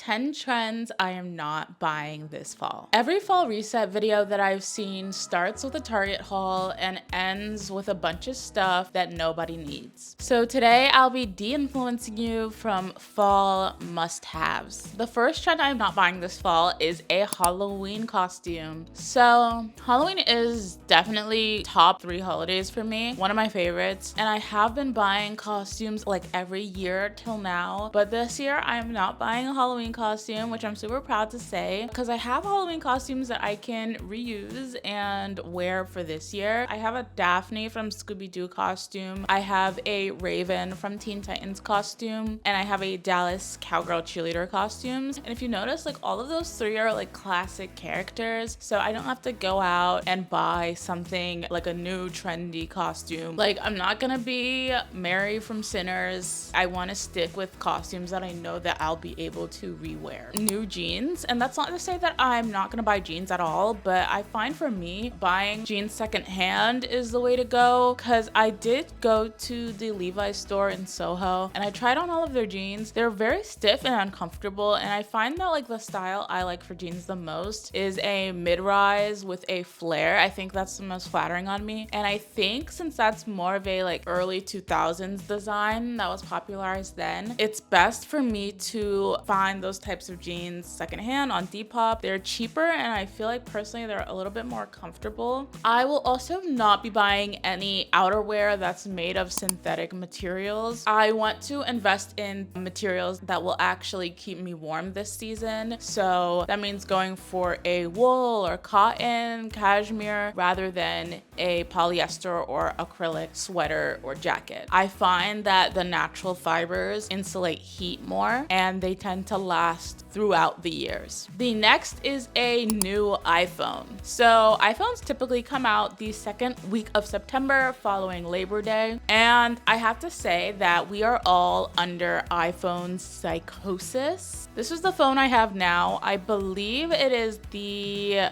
10 trends I am not buying this fall. Every fall reset video that I've seen starts with a Target haul and ends with a bunch of stuff that nobody needs. So today I'll be de-influencing you from fall must-haves. The first trend I'm not buying this fall is a Halloween costume. So Halloween is definitely top 3 holidays for me, one of my favorites, and I have been buying costumes like every year till now, but this year I'm not buying a Halloween costume, which I'm super proud to say, because I have Halloween costumes that I can reuse and wear for this year. I have a Daphne from Scooby-Doo costume, I have a Raven from Teen Titans costume, and I have a Dallas Cowgirl cheerleader costumes. And if you notice, like all of those 3 are like classic characters, so I don't have to go out and buy something like a new trendy costume. Like, I'm not gonna be Mary from Sinners. I want to stick with costumes that I know that I'll be able to rewear. New jeans, and that's not to say that I'm not gonna buy jeans at all, but I find for me, buying jeans secondhand is the way to go, because I did go to the Levi's store in Soho and I tried on all of their jeans. They're very stiff and uncomfortable, and I find that like the style I like for jeans the most is a mid-rise with a flare. I think that's the most flattering on me, and I think since that's more of a like early 2000s design that was popularized then, it's best for me to find those types of jeans secondhand on Depop. They're cheaper, and I feel like personally they're a little bit more comfortable. I will also not be buying any outerwear that's made of synthetic materials. I want to invest in materials that will actually keep me warm this season, so that means going for a wool or cotton, cashmere, rather than a polyester or acrylic sweater or jacket. I find that the natural fibers insulate heat more and they tend to last throughout the years. The next is a new iPhone. So iPhones typically come out the second week of September following Labor Day, and I have to say that we are all under iPhone psychosis. This is the phone I have now. I believe it is the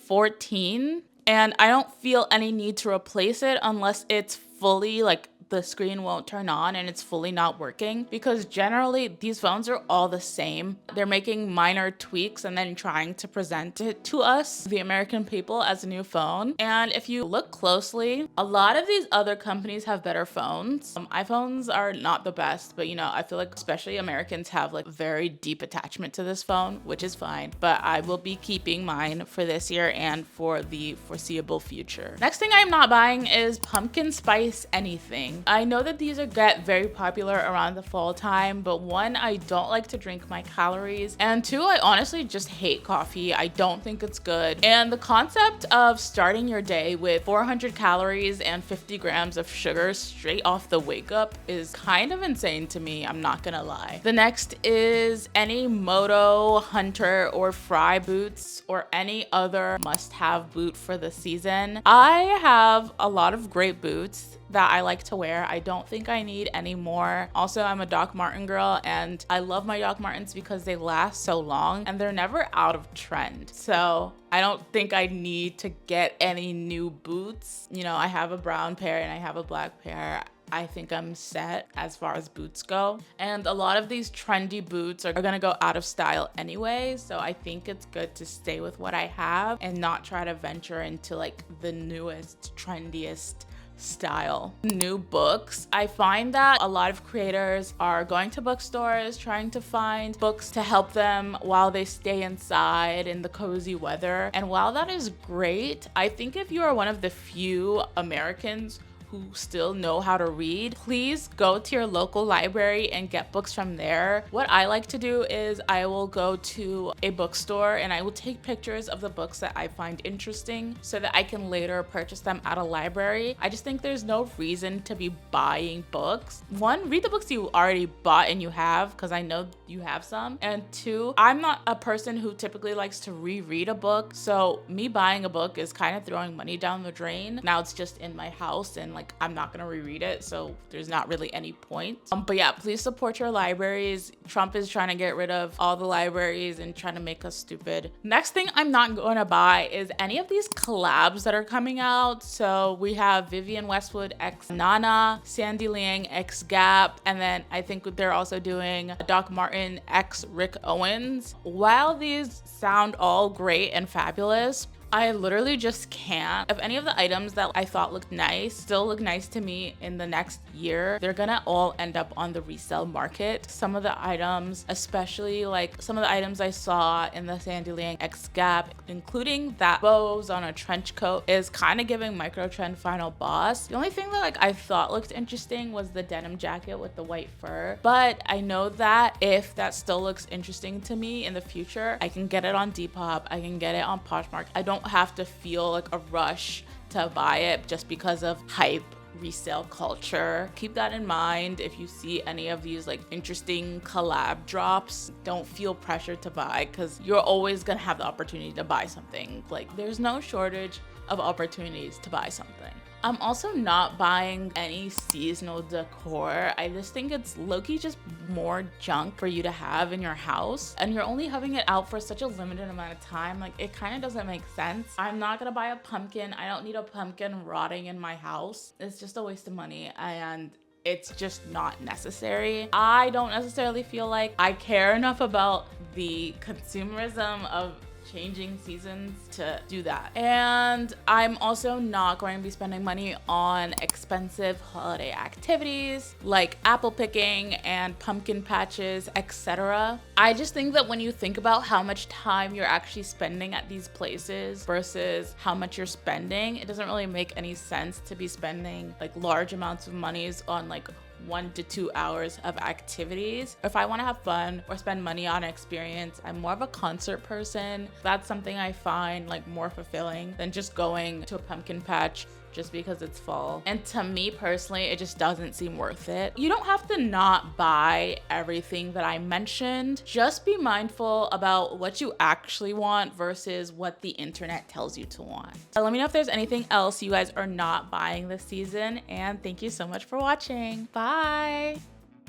14, and I don't feel any need to replace it unless it's fully like the screen won't turn on and it's fully not working, because generally these phones are all the same. They're making minor tweaks and then trying to present it to us, the American people, as a new phone. And if you look closely, a lot of these other companies have better phones. iPhones are not the best, but you know, I feel like especially Americans have like very deep attachment to this phone, which is fine, but I will be keeping mine for this year and for the foreseeable future. Next thing I'm not buying is pumpkin spice anything. I know that these get very popular around the fall time, but one, I don't like to drink my calories, and two, I honestly just hate coffee. I don't think it's good. And the concept of starting your day with 400 calories and 50 grams of sugar straight off the wake up is kind of insane to me, I'm not gonna lie. The next is any Moto, Hunter, or Fry boots, or any other must-have boot for the season. I have a lot of great boots that I like to wear. I don't think I need any more. Also, I'm a Doc Marten girl, and I love my Doc Martens because they last so long and they're never out of trend. So I don't think I need to get any new boots. You know, I have a brown pair and I have a black pair. I think I'm set as far as boots go. And a lot of these trendy boots are gonna go out of style anyway, so I think it's good to stay with what I have and not try to venture into like the newest, trendiest style. New books. I find that a lot of creators are going to bookstores trying to find books to help them while they stay inside in the cozy weather. And while that is great, I think if you are one of the few Americans who still know how to read, please go to your local library and get books from there. What I like to do is I will go to a bookstore and I will take pictures of the books that I find interesting so that I can later purchase them at a library. I just think there's no reason to be buying books. One, read the books you already bought and you have, because I know you have some. And two, I'm not a person who typically likes to reread a book, so me buying a book is kind of throwing money down the drain. Now it's just in my house and like like I'm not gonna reread it, so there's not really any point. But yeah, please support your libraries. Trump is trying to get rid of all the libraries and trying to make us stupid. Next thing I'm not going to buy is any of these collabs that are coming out. So we have Vivienne Westwood x Nana, Sandy Liang x Gap, and then I think they're also doing Doc Martin x Rick Owens. While these sound all great and fabulous, I literally just can't. If any of the items that I thought looked nice still look nice to me in the next year, they're gonna all end up on the resale market. Some of the items, especially like some of the items I saw in the Sandy Liang X Gap, including that bows on a trench coat, is kind of giving micro trend final boss. The only thing that like I thought looked interesting was the denim jacket with the white fur, but I know that if that still looks interesting to me in the future, I can get it on Depop, I can get it on Poshmark. I don't have to feel like a rush to buy it just because of hype resale culture. Keep that in mind. If you see any of these like interesting collab drops, don't feel pressured to buy, because you're always gonna have the opportunity to buy something. Like there's no shortage of opportunities to buy something. I'm also not buying any seasonal decor. I just think it's low-key just more junk for you to have in your house, and you're only having it out for such a limited amount of time. Like it kind of doesn't make sense. I'm not gonna buy a pumpkin. I don't need a pumpkin rotting in my house. It's just a waste of money, and it's just not necessary. I don't necessarily feel like I care enough about the consumerism of changing seasons to do that. And I'm also not going to be spending money on expensive holiday activities like apple picking and pumpkin patches, etc. I just think that when you think about how much time you're actually spending at these places versus how much you're spending, it doesn't really make any sense to be spending like large amounts of monies on like 1 to 2 hours of activities. If I want to have fun or spend money on an experience, I'm more of a concert person. That's something I find like more fulfilling than just going to a pumpkin patch just because it's fall. And to me personally, it just doesn't seem worth it. You don't have to not buy everything that I mentioned. Just be mindful about what you actually want versus what the internet tells you to want. So let me know if there's anything else you guys are not buying this season, and thank you so much for watching. Bye.